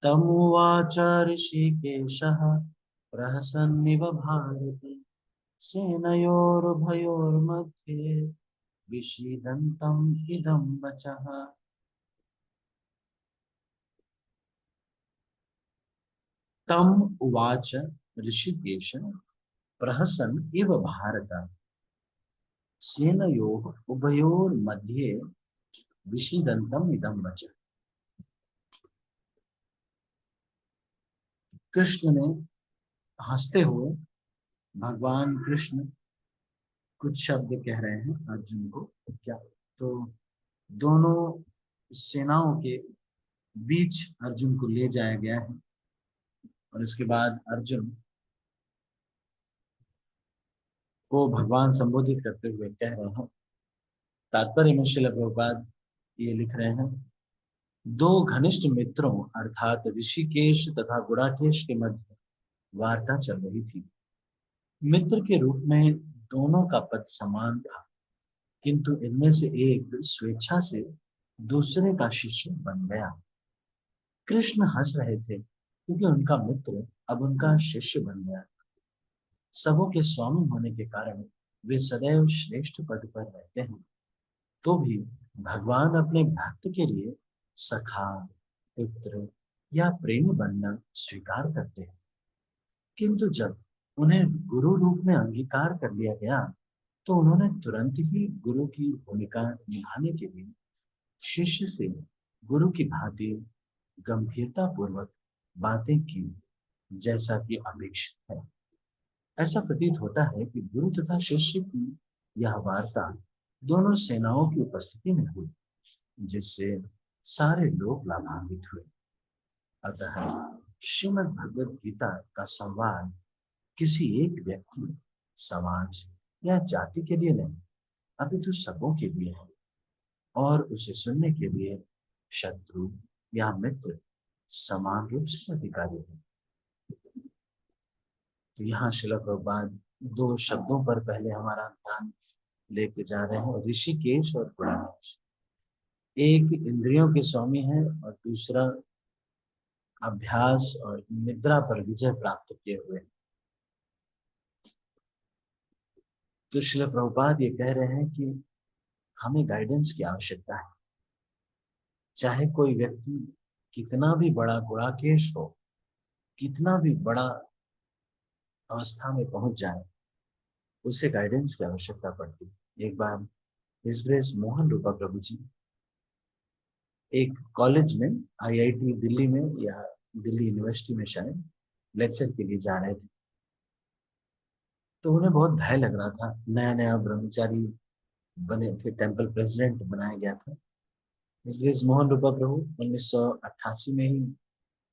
तमुवाच ऋषिकेशः प्रहसन्निव भारते सेनयोरुभयोर्मध्ये विषीदन्तम् इदं वचः। तम उवाच ऋषिकेश प्रहसन् इव भारत सेनयोः उभयोर्मध्ये विषीदन्तम् इदं वचः। कृष्ण ने हंसते हुए, भगवान कृष्ण कुछ शब्द कह रहे हैं अर्जुन को। क्या तो दोनों सेनाओं के बीच अर्जुन को ले जाया गया है और उसके बाद अर्जुन को भगवान संबोधित करते हुए कह रहे हैं। तात्पर्य में श्रील प्रभुपाद ये लिख रहे हैं, दो घनिष्ठ मित्रों अर्थात ऋषिकेश तथा गुड़ाकेश के मध्य वार्ता चल रही थी। मित्र के रूप में दोनों का पद समान था, किंतु इनमें से एक स्वेच्छा से दूसरे का शिष्य बन गया। कृष्ण हंस रहे थे क्योंकि उनका मित्र अब उनका शिष्य बन गया। सबों के स्वामी होने के कारण वे सदैव श्रेष्ठ पद पर रहते हैं। तो भी भगवान अपने भक्त के लिए सखा, पुत्र या प्रेमी बनना स्वीकार करते हैं, किंतु जब उन्हें गुरु रूप में अंगीकार कर लिया गया तो उन्होंने तुरंत ही गुरु की भूमिका निभाने के लिए शिष्य से गुरु की भांति गंभीरता पूर्वक बातें की, जैसा कि अपेक्षित है। ऐसा प्रतीत होता है कि गुरु तथा शिष्य की यह वार्ता दोनों सेनाओं की उपस्थिति में हुई, जिससे सारे लोग लाभान्वित हुए। अतः श्रीमद् भगवद गीता का संवाद किसी एक व्यक्ति, समाज या जाति के लिए नहीं, अपितु सबों के लिए है और उसे सुनने के लिए शत्रु या मित्र समान रूप से अधिकारी है। तो यहाँ श्रील प्रभुपाद दो शब्दों पर पहले हमारा ध्यान लेके जा रहे हैं, ऋषिकेश और गुड़ाकेश। एक इंद्रियों के स्वामी है और दूसरा अभ्यास और निद्रा पर विजय प्राप्त किए हुए। तो श्रील प्रभुपाद ये कह रहे हैं कि हमें गाइडेंस की आवश्यकता है। चाहे कोई व्यक्ति कितना भी बड़ा गुड़ाकेश हो, कितना भी बड़ा अवस्था में पहुंच जाए, उसे गाइडेंस की आवश्यकता पड़ती है। एक बार हिज ग्रेस मोहन रूपा प्रभु जी एक कॉलेज में, आईआईटी दिल्ली में या दिल्ली यूनिवर्सिटी में शायद लेक्चर के लिए जा रहे थे। तो उन्हें बहुत भय लग रहा था। नया नया ब्रह्मचारी बने थे, टेम्पल प्रेसिडेंट बनाया गया था। इसलिए मोहन रूपा प्रभु 1988 में ही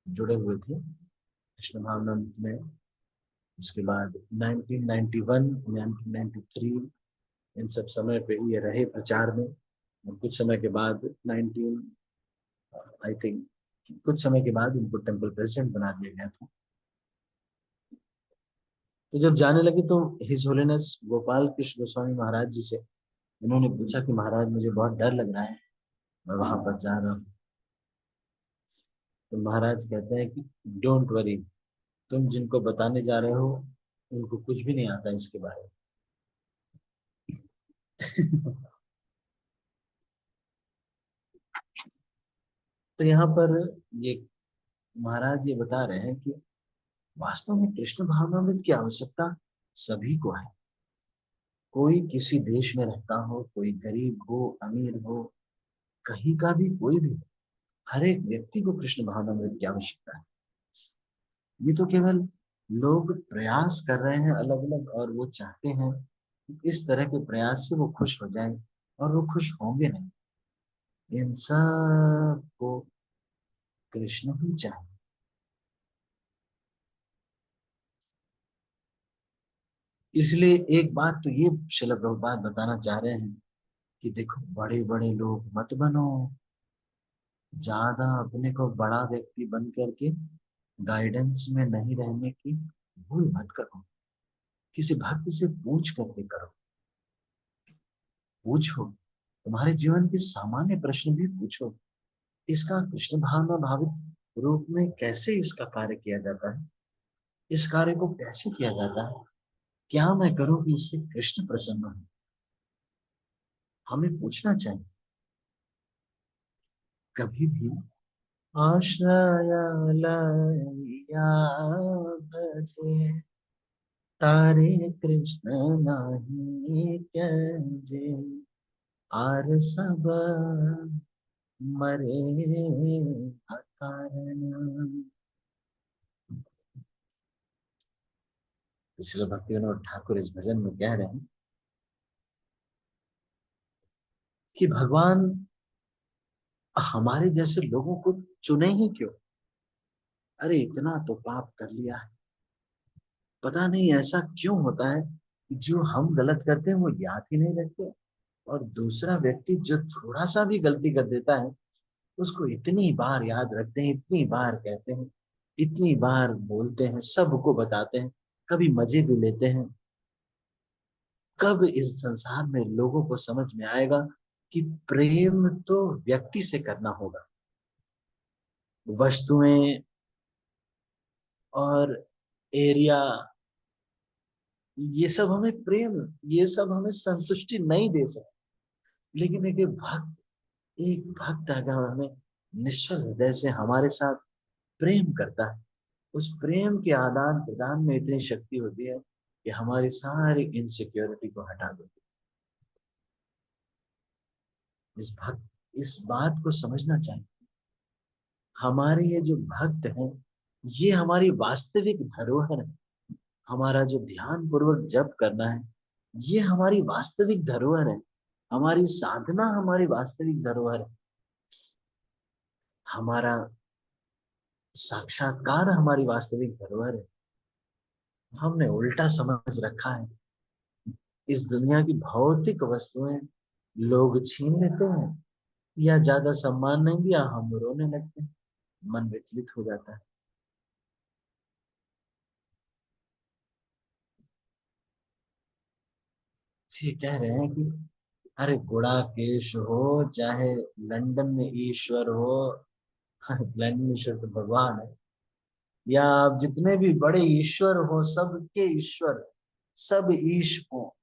जुड़े हुए थे कृष्ण भावनामृत में। उसके बाद 1991, 1993 इन सब समय पे ये रहे प्रचार में। और कुछ समय के बाद 19 आई थिंक कुछ समय के बाद इनको टेम्पल प्रेसिडेंट बना दिया गया था। तो जब जाने लगे तो हिज होलीनेस गोपाल कृष्ण गोस्वामी महाराज जी से उन्होंने पूछा कि महाराज मुझे बहुत डर लग रहा है, मैं वहां पर जा रहा हूँ। तो महाराज कहते हैं कि डोंट वरी, तुम जिनको बताने जा रहे हो उनको कुछ भी नहीं आता इसके बारे में। तो यहाँ पर ये महाराज ये बता रहे हैं कि वास्तव में कृष्ण भावनामृत की आवश्यकता सभी को है। कोई किसी देश में रहता हो, कोई गरीब हो, अमीर हो, कहीं का भी कोई भी हो, हर एक व्यक्ति को कृष्ण भावनामृत की आवश्यकता है। ये तो केवल लोग प्रयास कर रहे हैं अलग अलग, और वो चाहते हैं कि इस तरह के प्रयास से वो खुश हो जाएं, और वो खुश होंगे नहीं। इन सब को कृष्ण ही चाहिए। इसलिए एक बात तो ये श्रील प्रभुपाद बताना चाह रहे हैं कि देखो, बड़े बड़े लोग मत बनो, ज्यादा अपने को बड़ा व्यक्ति बन करके गाइडेंस में नहीं रहने की भूल मत करो। किसी भक्त से पूछ करके करो, पूछो, तुम्हारे जीवन के सामान्य प्रश्न भी पूछो। इसका कृष्ण भावना भावित रूप में कैसे इसका कार्य किया जाता है, इस कार्य को कैसे किया जाता है, क्या मैं करूं कि इससे कृष्ण प्रसन्न हो? हमें पूछना चाहिए। कभी भी आश्रय लया भजे, तारे कृष्ण नाही त्यजे, आर सब मरे अकारण। इसलिए भक्ति विनोद ठाकुर इस भजन में कह रहे हैं कि भगवान हमारे जैसे लोगों को चुने ही क्यों? अरे इतना तो पाप कर लिया है, पता नहीं ऐसा क्यों होता है कि जो हम गलत करते हैं वो याद ही नहीं रखते, और दूसरा व्यक्ति जो थोड़ा सा भी गलती कर देता है उसको इतनी बार याद रखते हैं, इतनी बार कहते हैं, इतनी बार बोलते हैं, सबको बताते हैं, कभी मजे भी लेते हैं। कब इस संसार में लोगों को समझ में आएगा कि प्रेम तो व्यक्ति से करना होगा, वस्तुएं और एरिया, ये सब हमें प्रेम, ये सब हमें संतुष्टि नहीं दे सकते। लेकिन एक भक्त अगर हमें निश्चल हृदय से हमारे साथ प्रेम करता है, उस प्रेम के आदान प्रदान में इतनी शक्ति होती है कि हमारी सारी इनसिक्योरिटी को हटा देती है। इस बात को समझना चाहिए। हमारे ये जो भक्त हैं, ये हमारी वास्तविक धरोहर है। हमारा जो ध्यान पूर्वक जप करना है, ये हमारी वास्तविक धरोहर है। हमारी साधना हमारी वास्तविक धरोहर है। हमारा साक्षात्कार हमारी वास्तविक धरोहर है। हमने उल्टा समझ रखा है। इस दुनिया की भौतिक वस्तुएं लोग छीन लेते हैं, या ज्यादा सम्मान नहीं दिया हम रोने लगते हैं, मन विचलित हो जाता है। ये कह रहे हैं कि अरे गुड़ाकेश हो, चाहे लंदन में ईश्वर हो, लंदन में ईश्वर तो भगवान है, या आप जितने भी बड़े ईश्वर हो, सबके ईश्वर, सब ईश हो,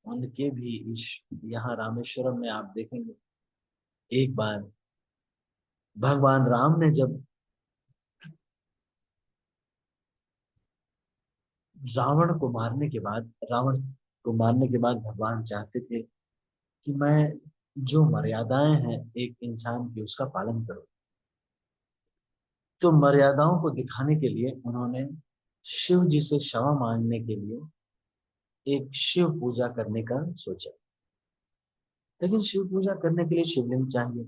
उनके भी ईश। यहाँ रामेश्वरम में आप देखेंगे, एक बार भगवान राम ने जब रावण को मारने के बाद भगवान चाहते थे कि मैं जो मर्यादाएं हैं एक इंसान की उसका पालन करूं। तो मर्यादाओं को दिखाने के लिए उन्होंने शिव जी से क्षमा मांगने के लिए एक शिव पूजा करने का सोचा। लेकिन शिव पूजा करने के लिए शिवलिंग चाहिए।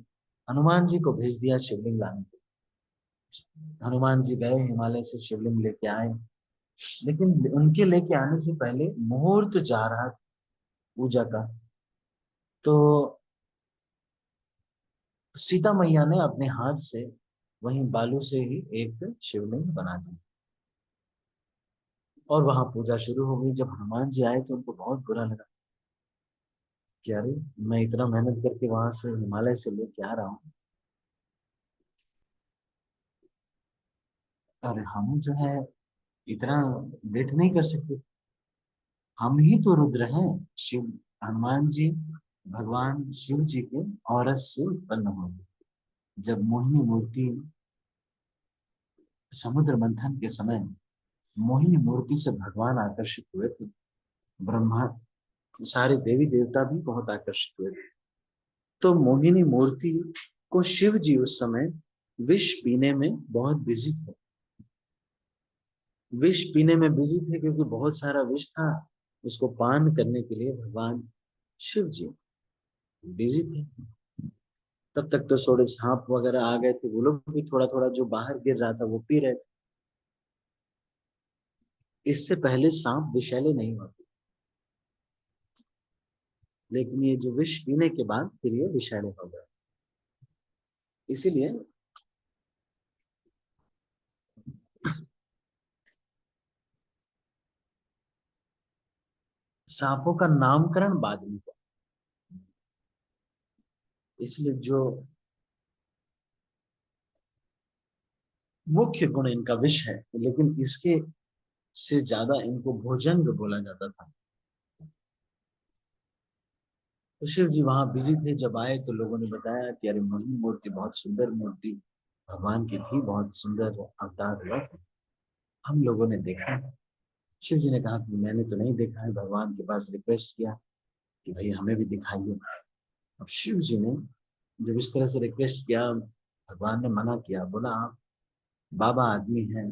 हनुमान जी को भेज दिया शिवलिंग लाने के लिए। हनुमान जी गए, हिमालय से शिवलिंग लेके आए। लेकिन उनके लेके आने से पहले मुहूर्त जा रहा था पूजा का। तो सीता मैया ने अपने हाथ से वहीं बालू से ही एक शिवलिंग बना दी, और वहां पूजा शुरू हो गई। जब हनुमान जी आए तो उनको बहुत बुरा लगा कि अरे मैं इतना मेहनत करके वहां से हिमालय से लेके आ रहा हूँ, और हम जो है इतना वेट नहीं कर सकते। हम ही तो रुद्र हैं। शिव हनुमान जी भगवान शिव जी के औरत से उत्पन्न हुए। जब मोहिनी मूर्ति समुद्र मंथन के समय मोहिनी मूर्ति से भगवान आकर्षित हुए थे, ब्रह्मा सारे देवी देवता भी बहुत आकर्षित हुए थे। तो मोहिनी मूर्ति को शिव जी उस समय विष पीने में बहुत बिजी थे। विष पीने में बिजी थे क्योंकि बहुत सारा विष था। उसको पान करने के लिए भगवान शिव जी बिजी थे। तब तक तो थोड़े सांप वगैरह आ गए थे, वो लोग भी थोड़ा थोड़ा जो बाहर गिर रहा था वो पी रहे थे। इससे पहले सांप विषैले नहीं होते, लेकिन ये जो विष पीने के बाद फिर ये विषैले हो गए। इसीलिए सांपों का नामकरण बाद में हुआ। इसलिए जो मुख्य गुण इनका विष है, लेकिन इसके से ज्यादा इनको भोजंग बोला जाता था। तो शिव जी वहां बिजी थे, जब आए तो लोगों ने बताया कि अरे मोहिनी मूर्ति, बहुत सुंदर मूर्ति भगवान की थी, बहुत सुंदर अवतार हुआ था, हम लोगों ने देखा है। शिव जी ने कहा कि मैंने तो नहीं देखा है, भगवान के पास रिक्वेस्ट किया कि भाई हमें भी दिखाइए। अब शिव जी ने जब इस तरह से रिक्वेस्ट किया, भगवान ने मना किया, बोला आप बाबा आदमी हैं,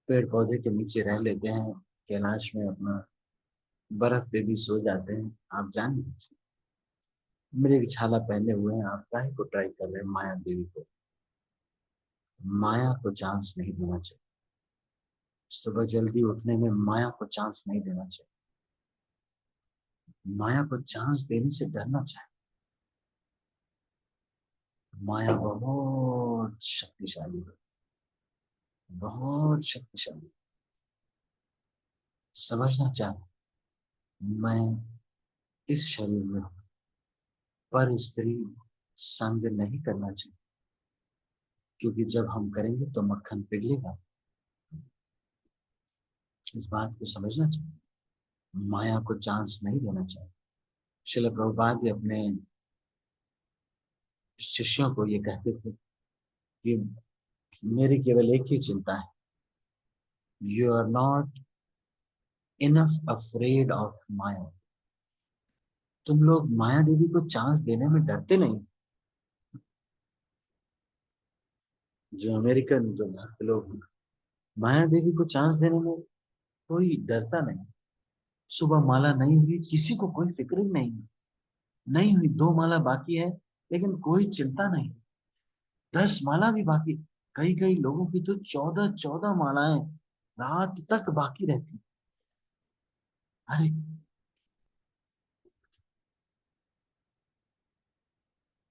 पेड़ पौधे के नीचे रह लेते हैं, कैलाश में अपना बर्फ पे भी सो जाते हैं, आप जान लीजिए, मृग छाला पहने हुए हैं, आप काहे को ट्राई कर रहे हैं माया देवी को। माया को चांस नहीं देना चाहिए, सुबह जल्दी उठने में माया को चांस नहीं देना चाहिए, माया को चांस देने से डरना चाहिए। माया बहुत शक्तिशाली है, बहुत शक्तिशाली। समझना चाहिए, मैं इस शरीर में हूं, पर स्त्री संग नहीं करना चाहिए, क्योंकि जब हम करेंगे तो मक्खन पिघलेगा। इस बात को समझना चाहिए, माया को चांस नहीं देना चाहिए। श्रील प्रभुपाद जी अपने शिष्यों को ये कहते थे कि मेरी केवल एक ही चिंता है, you are not enough afraid of maya. तुम लोग माया देवी को चांस देने में डरते नहीं। जो अमेरिकन, जो भक्त लोग हैं, माया देवी को चांस देने में कोई डरता नहीं। सुबह माला नहीं हुई, किसी को कोई फिक्र ही नहीं, नहीं हुई, 2 माला बाकी है, लेकिन कोई चिंता नहीं। 10 माला भी बाकी, कई कई लोगों की तो 14-14 मालाएं रात तक बाकी रहती। अरे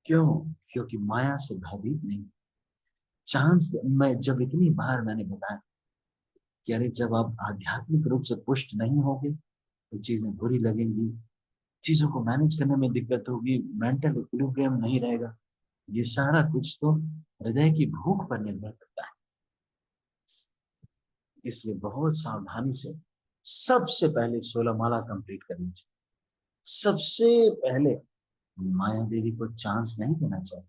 क्यों? क्योंकि माया से भयभीत नहीं। चांस मैं जब इतनी बार मैंने बताया कि अरे जब आप आध्यात्मिक रूप से पुष्ट नहीं होगे तो चीजें बुरी लगेंगी, चीजों को मैनेज करने में दिक्कत होगी, मेंटल इक्विलिब्रियम नहीं रहेगा। ये सारा कुछ तो हृदय की भूख पर निर्भर करता है। इसलिए बहुत सावधानी से सबसे पहले 16 माला कंप्लीट करनी चाहिए। सबसे पहले माया देवी को चांस नहीं देना चाहिए।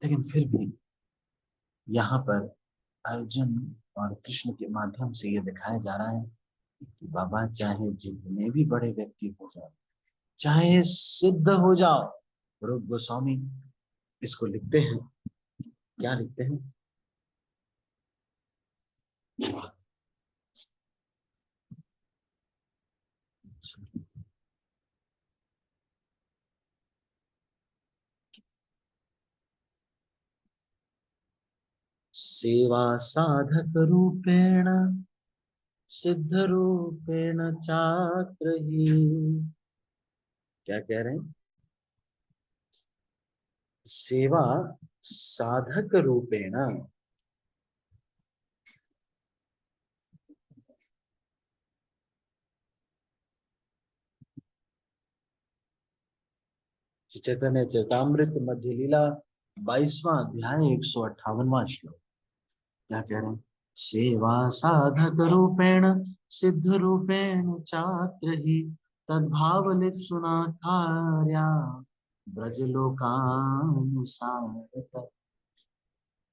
लेकिन फिर भी यहाँ पर अर्जुन और कृष्ण के माध्यम से ये दिखाया जा रहा है कि बाबा चाहे जितने भी बड़े व्यक्ति हो जाओ, चाहे सिद्ध हो जाओ। रूप गोस्वामी इसको लिखते हैं, क्या लिखते हैं? सेवा साधक रूपेण सिद्ध रूपेण चात्र ही। क्या कह रहे हैं? सेवा साधक रूपेण, चैतन्य चैतामृत मध्य लीला 22वां अध्याय 158वां श्लोक। क्या कह रहे हैं? सेवा साधक रूपेण सिद्ध रूपेण चात्र ही तद्भाव लिप्सुना कार्या ब्रजलोकानुसार।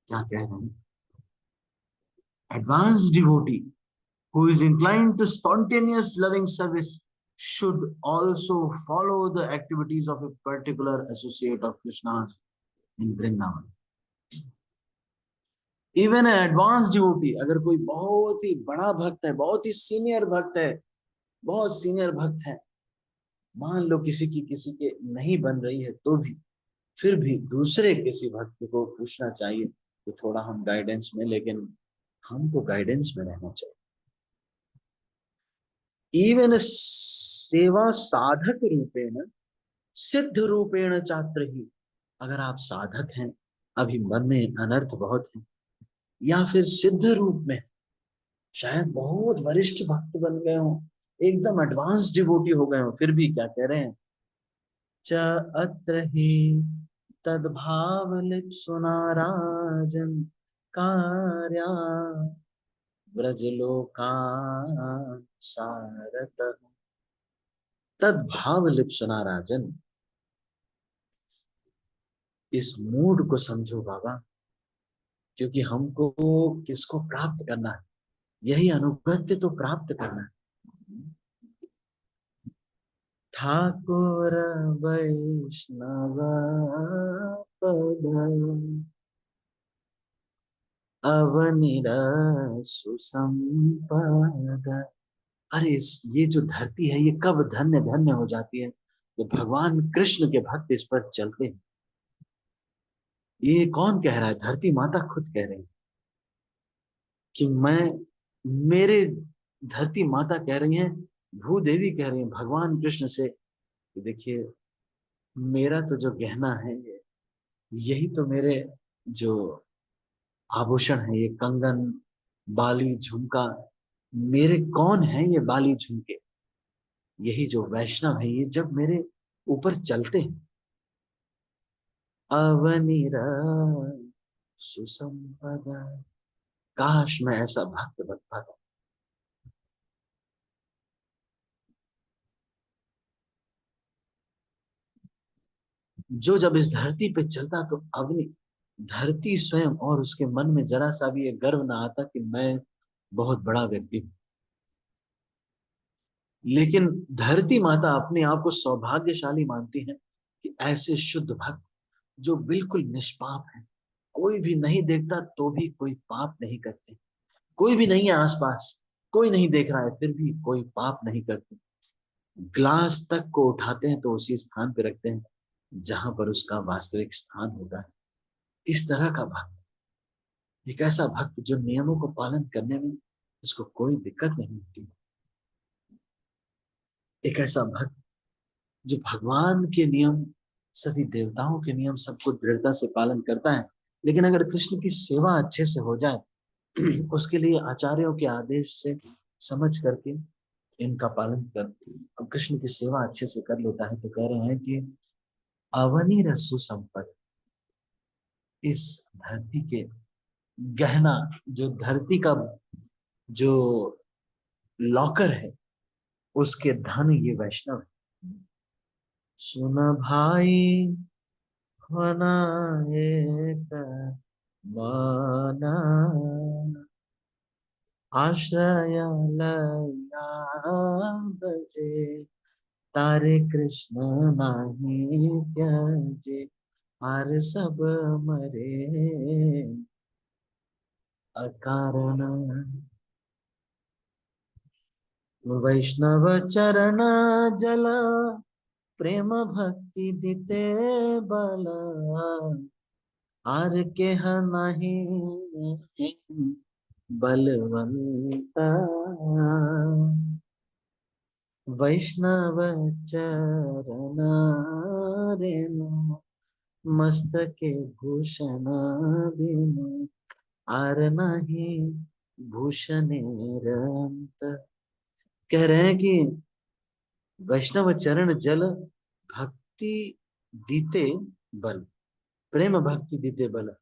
क्या कह रहे हैं? Advanced devotee who is inclined to spontaneous loving service should also follow the activities of a particular associate of Krishna's in Vrindavan. Even advance devotee, अगर कोई बहुत ही बड़ा भक्त है, बहुत ही सीनियर भक्त है, बहुत सीनियर भक्त है, मान लो किसी के नहीं बन रही है, तो भी फिर भी दूसरे किसी भक्त को पूछना चाहिए कि थोड़ा हम गाइडेंस में, लेकिन हमको गाइडेंस में रहना चाहिए। इवन सेवा साधक रूपेण सिद्ध रूपेण चात्र ही। अगर आप साधक हैं, अभी मन में अनर्थ बहुत है, या फिर सिद्ध रूप में शायद बहुत वरिष्ठ भक्त बन गए हो, एकदम एडवांस डिवोटी हो गए हो, फिर भी क्या कह रहे हैं? च अत्र ही तद्भाव लिप्सुना राजन कार्या ब्रजलोकान् सारतः। तद्भाव लिप्सुना राजन, इस मूड को समझो बाबा, क्योंकि हमको किसको प्राप्त करना है, यही अनुगत्य तो प्राप्त करना है। ठाकुर वैष्णव पद अवनिर सुसंपद। अरे ये जो धरती है ये कब धन्य धन्य हो जाती है, तो भगवान कृष्ण के भक्त इस पर चलते हैं। ये कौन कह रहा है? धरती माता खुद कह रही है कि मैं, मेरे, धरती माता कह रही है, भूदेवी कह रही है भगवान कृष्ण से कि देखिए, मेरा तो जो गहना है यही तो मेरे जो आभूषण है, ये कंगन, बाली, झुमका, मेरे कौन है ये बाली झुमके? यही जो वैष्णव है ये जब मेरे ऊपर चलते हैं, अवनिरा सुसंपदा, काश मैं ऐसा भक्त बन पाता। जो जब इस धरती पे चलता तो अग्नि, धरती स्वयं और उसके मन में जरा सा भी ये गर्व ना आता कि मैं बहुत बड़ा व्यक्ति हूं। लेकिन धरती माता अपने आप को सौभाग्यशाली मानती है कि ऐसे शुद्ध भक्त जो बिल्कुल निष्पाप है, कोई भी नहीं देखता तो भी कोई पाप नहीं करते, कोई भी नहीं है आसपास, कोई नहीं देख रहा है फिर भी कोई पाप नहीं करते, ग्लास तक को उठाते हैं तो उसी स्थान पे रखते हैं जहां पर उसका वास्तविक स्थान होता है। इस तरह का भक्त, एक ऐसा भक्त जो नियमों को पालन करने में उसको कोई दिक्कत नहीं होती, एक ऐसा भक्त जो भगवान के नियम, सभी देवताओं के नियम सबको दृढ़ता से पालन करता है। लेकिन अगर कृष्ण की सेवा अच्छे से हो जाए उसके लिए आचार्यों के आदेश से समझ करके इनका पालन कर, अब कृष्ण की सेवा अच्छे से कर लेता है, तो कह रहे हैं कि अवनी रसु संपद, इस धरती के गहना, जो धरती का जो लॉकर है, उसके धन ये वैष्णव है। सुन भाई होना एक माना, आश्रय लया बजे, तारे कृष्ण नाही त्याजे, आर सब मरे अकारण। वैष्णव चरण जल प्रेम भक्ति दिते बल, आर के नहीं बलवंता। वैष्णव चरण रेणु मस्तके भूषण बिनु, आर नहीं भूषणेर अंत। कह रहे हैं कि वैष्णव चरण जल भक्ति दीते बल, प्रेम भक्ति दीते बल।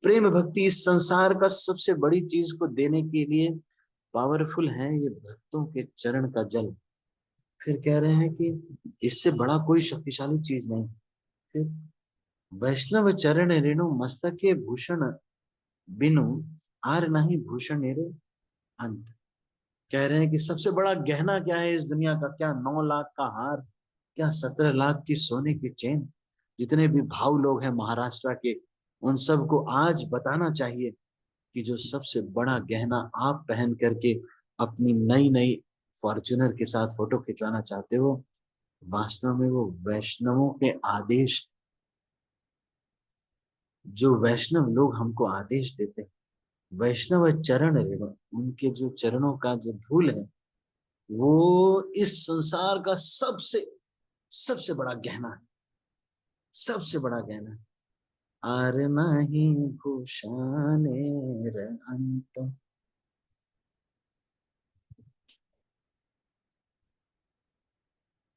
प्रेम भक्ति इस संसार का सबसे बड़ी चीज को देने के लिए पावरफुल है ये भक्तों के चरण का जल। फिर कह रहे हैं कि इससे बड़ा कोई शक्तिशाली चीज नहीं। फिर वैष्णव चरण रेणु मस्तके भूषण बिनु, आर नहीं भूषण मेरे अंत। कह रहे हैं कि सबसे बड़ा गहना क्या है इस दुनिया का? क्या 9 लाख का हार, क्या 17 लाख की सोने की चेन? जितने भी भाव लोग हैं महाराष्ट्र के, उन सबको आज बताना चाहिए कि जो सबसे बड़ा गहना आप पहन करके अपनी नई नई फॉर्च्यूनर के साथ फोटो खिंचवाना चाहते हो, वास्तव में वो वैष्णवों के आदेश, जो वैष्णव लोग हमको आदेश देते हैं, वैष्णव चरण रेणु, उनके जो चरणों का जो धूल है वो इस संसार का सबसे सबसे बड़ा गहना है, सबसे बड़ा गहना है। आर नहीं भूषानेर अंत।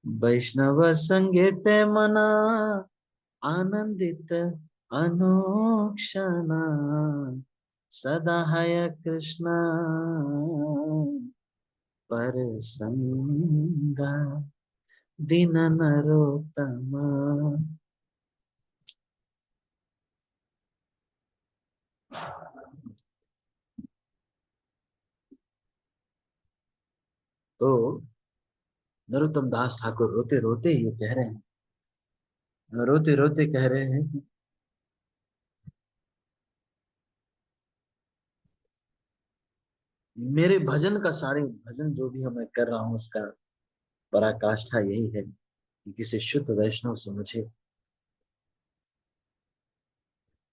वैष्णव संगे ते मना आनंदित अनुक्षण सदा हय कृष्ण परसंगा दीन नरोत्तम। तो नरोत्तम दास ठाकुर रोते रोते ये कह रहे हैं, रोते रोते कह रहे हैं कि मेरे भजन का सारे भजन जो भी मैं कर रहा हूं उसका पराकाष्ठा यही है कि किसी शुद्ध वैष्णव से मुझे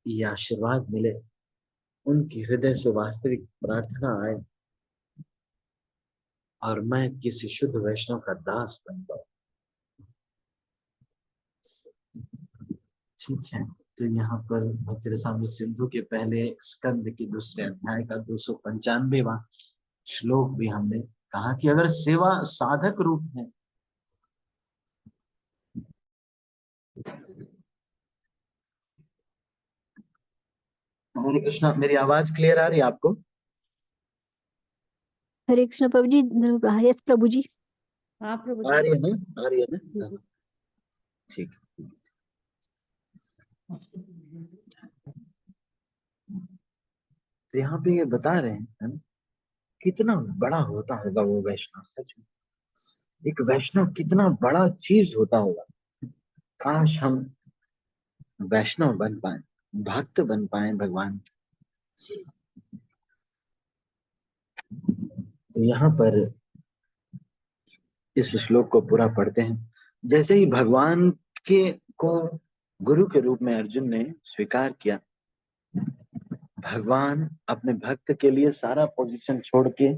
ये आशीर्वाद मिले, उनकी हृदय से वास्तविक प्रार्थना आए और मैं किसी शुद्ध वैष्णव का दास बन पाऊं। ठीक है, तो यहाँ पर भक्ति रसामृत सिंधु के पहले स्कंद के दूसरे अध्याय का 295वां श्लोक भी हमने कहा कि अगर सेवा साधक रूप है, हरे कृष्णा, मेरी आवाज क्लियर आ रही है आपको? हरे कृष्ण प्रभु जी। यस प्रभु जी। हाँ प्रभु आ जी। रही है ना, आ रही है ना? हाँ, ठीक। तो यहाँ पे ये बता रहे हैं, है ना, कितना बड़ा होता होगा वो वैष्णव। सच में एक वैष्णव कितना बड़ा चीज होता होगा। काश हम वैष्णव बन पाए, भक्त बन पाए भगवान। तो यहाँ पर इस श्लोक को पूरा पढ़ते हैं। जैसे ही भगवान के को गुरु के रूप में अर्जुन ने स्वीकार किया, भगवान अपने भक्त के लिए सारा पोजीशन छोड़ के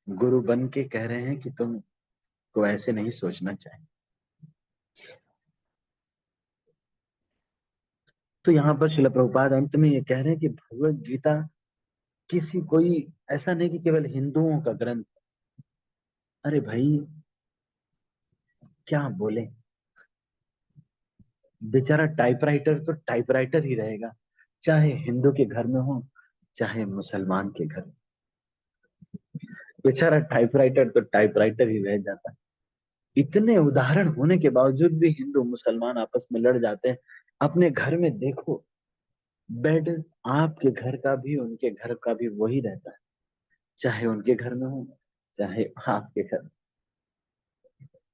गुरु बन के कह रहे हैं कि तुमको ऐसे नहीं सोचना चाहिए। तो यहाँ पर श्रील प्रभुपाद अंत में ये कह रहे हैं कि भगवत गीता किसी कोई ऐसा नहीं कि केवल हिंदुओं का ग्रंथ। अरे भाई, क्या बोले, बेचारा टाइपराइटर तो टाइपराइटर ही रहेगा, चाहे हिंदू के घर में हो चाहे मुसलमान के घर में। बेचारा टाइपराइटर तो टाइपराइटर ही रह जाता है। इतने उदाहरण होने के बावजूद भी हिंदू मुसलमान आपस में लड़ जाते हैं। अपने घर में देखो, बेड आपके घर का भी उनके घर का भी वही रहता है, चाहे उनके घर में हो चाहे आपके घर में।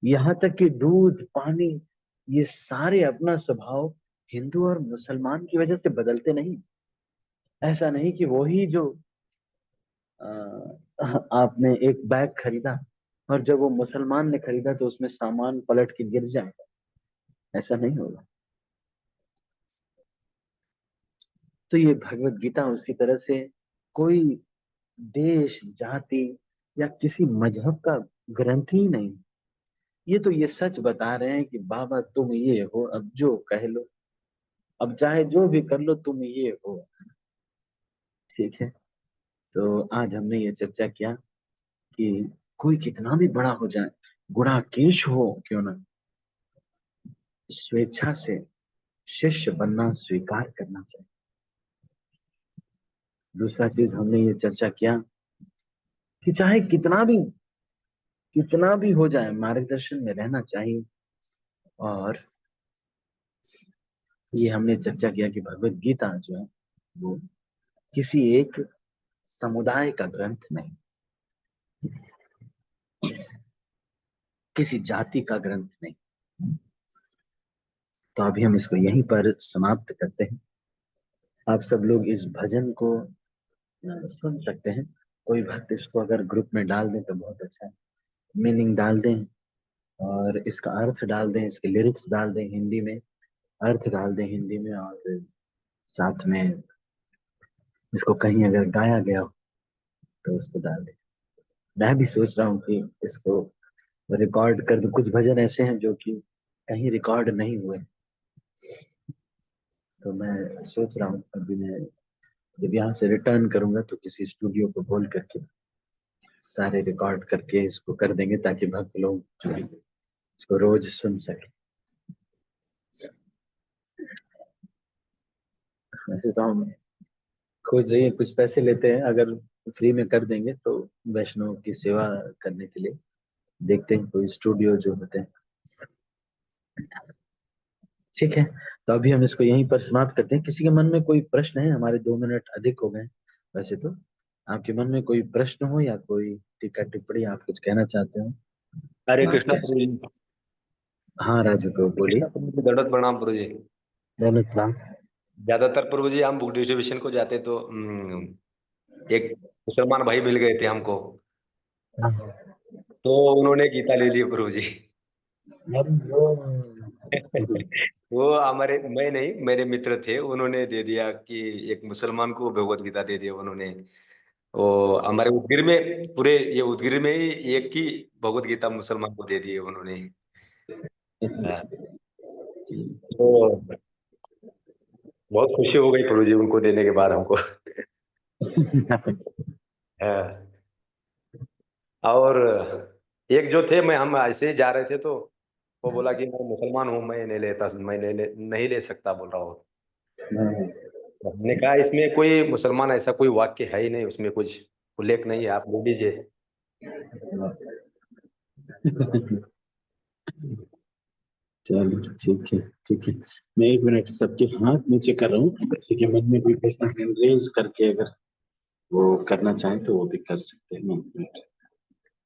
यहाँ तक कि दूध पानी, ये सारे अपना स्वभाव हिंदू और मुसलमान की वजह से बदलते नहीं। ऐसा नहीं कि वही जो आपने एक बैग खरीदा और जब वो मुसलमान ने खरीदा तो उसमें सामान पलट के गिर जाएगा, ऐसा नहीं होगा। तो ये भगवत गीता उसी तरह से कोई देश जाति या किसी मजहब का ग्रंथ ही नहीं। ये तो ये सच बता रहे हैं कि बाबा तुम ये हो, अब जो कह लो, अब चाहे जो भी कर लो, तुम ये हो। ठीक है, तो आज हमने ये चर्चा किया कि कोई कितना भी बड़ा हो जाए, गुणाकेश हो क्यों ना, स्वेच्छा से शिष्य बनना स्वीकार करना चाहिए। दूसरा चीज हमने ये चर्चा किया कि चाहे कितना भी हो जाए, मार्गदर्शन में रहना चाहिए। और ये हमने चर्चा किया कि भगवत गीता जो है वो किसी एक समुदाय का ग्रंथ नहीं, किसी जाति का ग्रंथ नहीं। तो अभी हम इसको यहीं पर समाप्त करते हैं। आप सब लोग इस भजन को सुन सकते हैं। कोई भक्त इसको अगर ग्रुप में डाल दें तो बहुत अच्छा है। मीनिंग डाल दें और इसका अर्थ डाल दें, इसके लिरिक्स डाल दें हिंदी में, अर्थ डाल दें हिंदी में, और साथ में इसको कहीं अगर गाया गया हो तो उसको डाल दें। मैं भी सोच रहा हूँ कि इसको रिकॉर्ड कर दूं। कुछ भजन ऐसे हैं जो कि कहीं रिकॉर्ड नहीं हुए, तो मैं सोच रहा हूँ अभी मैं जब यहाँ से रिटर्न करूंगा तो किसी स्टूडियो को बोल करके सारे रिकॉर्ड करके इसको कर देंगे, ताकि भक्त लोग जो है इसको रोज सुन सके। वैसे तो हम खोज रही है, कुछ पैसे लेते हैं, अगर फ्री में कर देंगे तो वैष्णव की सेवा करने के लिए देखते हैं कोई स्टूडियो जो होते हैं। ठीक है, तो अभी हम इसको यहीं पर समाप्त करते हैं। किसी के मन में कोई प्रश्न है? हमारे 2 मिनट अधिक हो गए हैं वैसे तो। आपके मन में कोई प्रश्न हो या कोई टीका टिप्पणी, आप कुछ कहना चाहते हो हरे तो आप कृष्णा कह प्रभु जी। सकते। हाँ राजू को हरे बोलिए। कृष्णा प्रभु जी, दंडवत प्रणाम प्रभु जी। दौलत राम। ज्यादातर प्रभु जी हम बुक डिस्ट्रीब्यूशन को जाते तो एक मुसलमान भाई मिल गए थे हमको, हाँ। तो उन्होंने गीता ले ली प्रभु जी। अरे वो वो हमारे, मैं नहीं, मेरे मित्र थे, उन्होंने दे दिया कि एक मुसलमान को भगवत गीता दे दिया उन्होंने। वो हमारे उदगिर में, पूरे ये उदगिर में ही एक ही भगवत गीता मुसलमान को दे दी है उन्होंने। हाँ, तो बहुत खुशी हो गई प्रभु जी उनको देने के बाद हमको। हाँ, और एक जो थे, मैं हम ऐसे ही जा रहे थे तो वो बोला कि मैं मुसलमान हूँ, मैं नहीं लेता, मैं नहीं ले सकता बोल रहा हूँ। तो हमने कहा इसमें कोई मुसलमान ऐसा कोई वाक्य है ही नहीं, उसमें कुछ उल्लेख नहीं है, आप ले लीजिए। चलो ठीक है, ठीक है। मैं 1 मिनट सबके हाथ नीचे कर रहा हूँ, किसी के मन में कोई प्रश्न हैंड रेज करके अगर वो करना चाहें तो वो भी कर सकते हैं। 1 मिनट।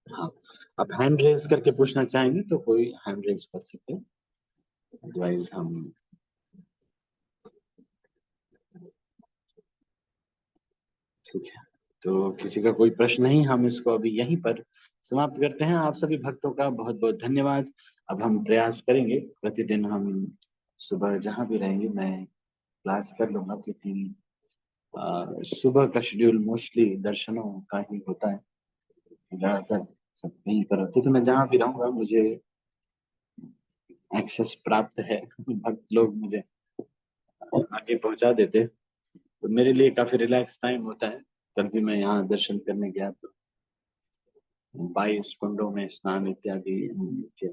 हाँ, आप हैंड रेज करके पूछना चाहेंगे तो कोई हैंड रेज कर सकते हैं, अदरवाइज हम। ठीक है, तो किसी का कोई प्रश्न नहीं, हम इसको अभी यहीं पर समाप्त करते हैं। आप सभी भक्तों का बहुत बहुत धन्यवाद। अब हम प्रयास करेंगे प्रतिदिन हम सुबह जहां भी रहेंगे मैं क्लास कर लूंगा, क्योंकि सुबह का शेड्यूल मोस्टली दर्शनों का ही होता है, ज्यादातर सब कहीं पर होते, तो मैं जहाँ भी रहूंगा मुझे एक्सेस प्राप्त है। भक्त लोग मुझे आगे पहुंचा देते हैं, तो मेरे लिए काफी रिलैक्स टाइम होता है। कल भी मैं यहाँ दर्शन करने गया तो 22 कुंडों में स्नान इत्यादि किया।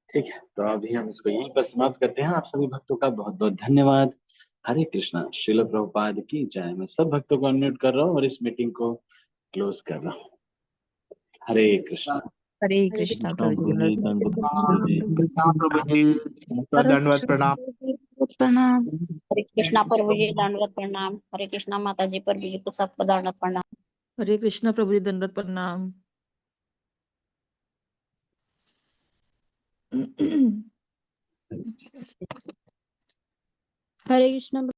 ठीक है, तो अभी हम इसको यहीं पर समाप्त करते हैं। आप सभी भक्तों का बहुत बहुत धन्यवाद। हरे कृष्णा, श्रील प्रभुपाद की जय। मैं सब भक्तों को अनम्यूट कर रहा हूँ और इस मीटिंग को क्लोज कर रहा हूँ। हरे कृष्णा। हरे कृष्णा प्रभु जी, प्रभु जी, दंडवत प्रभु जी। प्रभु जी, दंडवत प्रणाम। प्रणाम। हरे कृष्णा प्रभु जी दंडवत प्रणाम। हरे कृष्णा माता जी प्रभु जी को सबको दंडवत प्रणाम। हरे कृष्णा प्रभु जी, दंडवत प्रणाम। हरे कृष्णा।